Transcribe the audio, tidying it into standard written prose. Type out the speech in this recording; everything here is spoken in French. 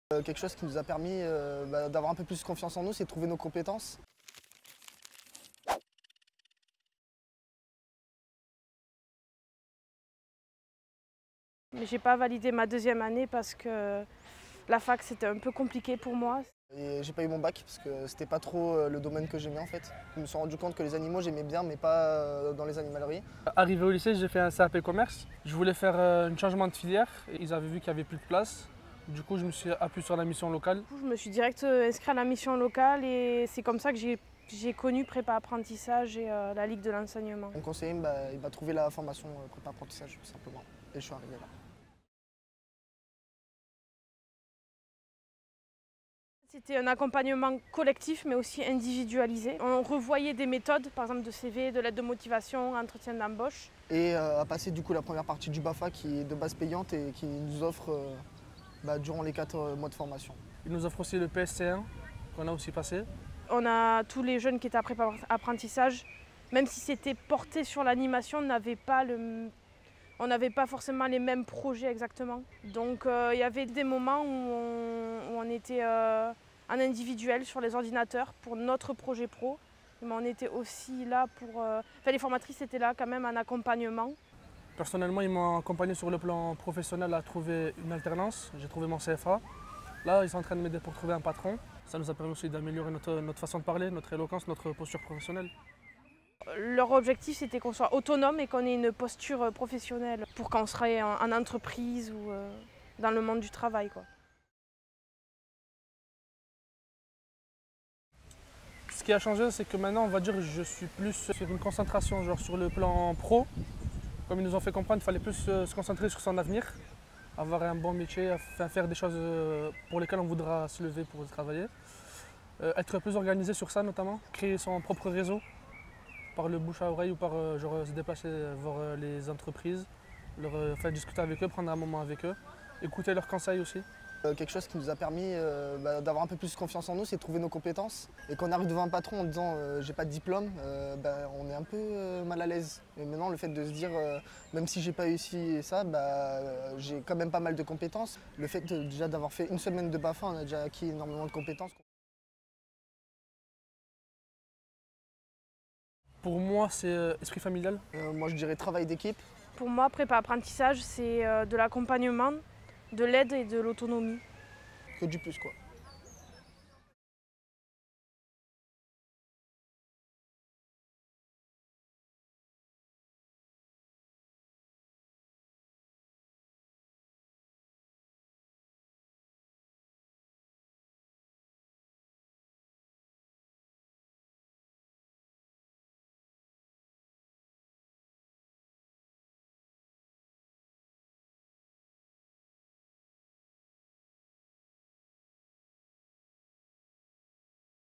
Quelque chose qui nous a permis d'avoir un peu plus confiance en nous, c'est de trouver nos compétences. Mais j'ai pas validé ma deuxième année parce que la fac c'était un peu compliqué pour moi. Et j'ai pas eu mon bac parce que c'était pas trop le domaine que j'aimais en fait. Je me suis rendu compte que les animaux j'aimais bien mais pas dans les animaleries. Arrivé au lycée, j'ai fait un CAP commerce. Je voulais faire un changement de filière. Ils avaient vu qu'il n'y avait plus de place. Du coup, je me suis appuyé sur la mission locale. Je me suis direct inscrite à la mission locale et c'est comme ça que j'ai connu prépa apprentissage et la Ligue de l'enseignement. Mon conseiller il m'a trouvé la formation prépa apprentissage tout simplement et je suis arrivé là. C'était un accompagnement collectif mais aussi individualisé. On revoyait des méthodes, par exemple de CV, de lettre de motivation, entretien d'embauche. Et à passer du coup la première partie du BAFA qui est de base payante et qui nous offre durant les 4 mois de formation. Ils nous offrent aussi le PSC1 qu'on a aussi passé. On a tous les jeunes qui étaient à prépa apprentissage, même si c'était porté sur l'animation, on n'avait pas forcément les mêmes projets exactement. Donc il y avait des moments où on était en individuel sur les ordinateurs pour notre projet pro. Mais on était aussi là pour... les formatrices étaient là quand même en accompagnement. Personnellement, ils m'ont accompagné sur le plan professionnel à trouver une alternance. J'ai trouvé mon CFA. Là, ils sont en train de m'aider pour trouver un patron. Ça nous a permis aussi d'améliorer notre façon de parler, notre éloquence, notre posture professionnelle. Leur objectif, c'était qu'on soit autonome et qu'on ait une posture professionnelle pour quand on serait en entreprise ou dans le monde du travail, quoi. Ce qui a changé, c'est que maintenant, on va dire, je suis plus sur une concentration genre sur le plan pro. Comme ils nous ont fait comprendre, il fallait plus se concentrer sur son avenir, avoir un bon métier, faire des choses pour lesquelles on voudra se lever pour travailler. Être plus organisé sur ça notamment, créer son propre réseau par le bouche à oreille ou par se déplacer voir les entreprises, faire discuter avec eux, prendre un moment avec eux, écouter leurs conseils aussi. Quelque chose qui nous a permis d'avoir un peu plus confiance en nous, c'est de trouver nos compétences. Et quand on arrive devant un patron en disant j'ai pas de diplôme, on est un peu mal à l'aise. Et maintenant le fait de se dire même si j'ai pas réussi ça, j'ai quand même pas mal de compétences. Le fait déjà d'avoir fait une semaine de BAFA, on a déjà acquis énormément de compétences. Pour moi, c'est esprit familial. Moi je dirais travail d'équipe. Pour moi, prépa apprentissage, c'est de l'accompagnement, de l'aide et de l'autonomie. Que du plus quoi.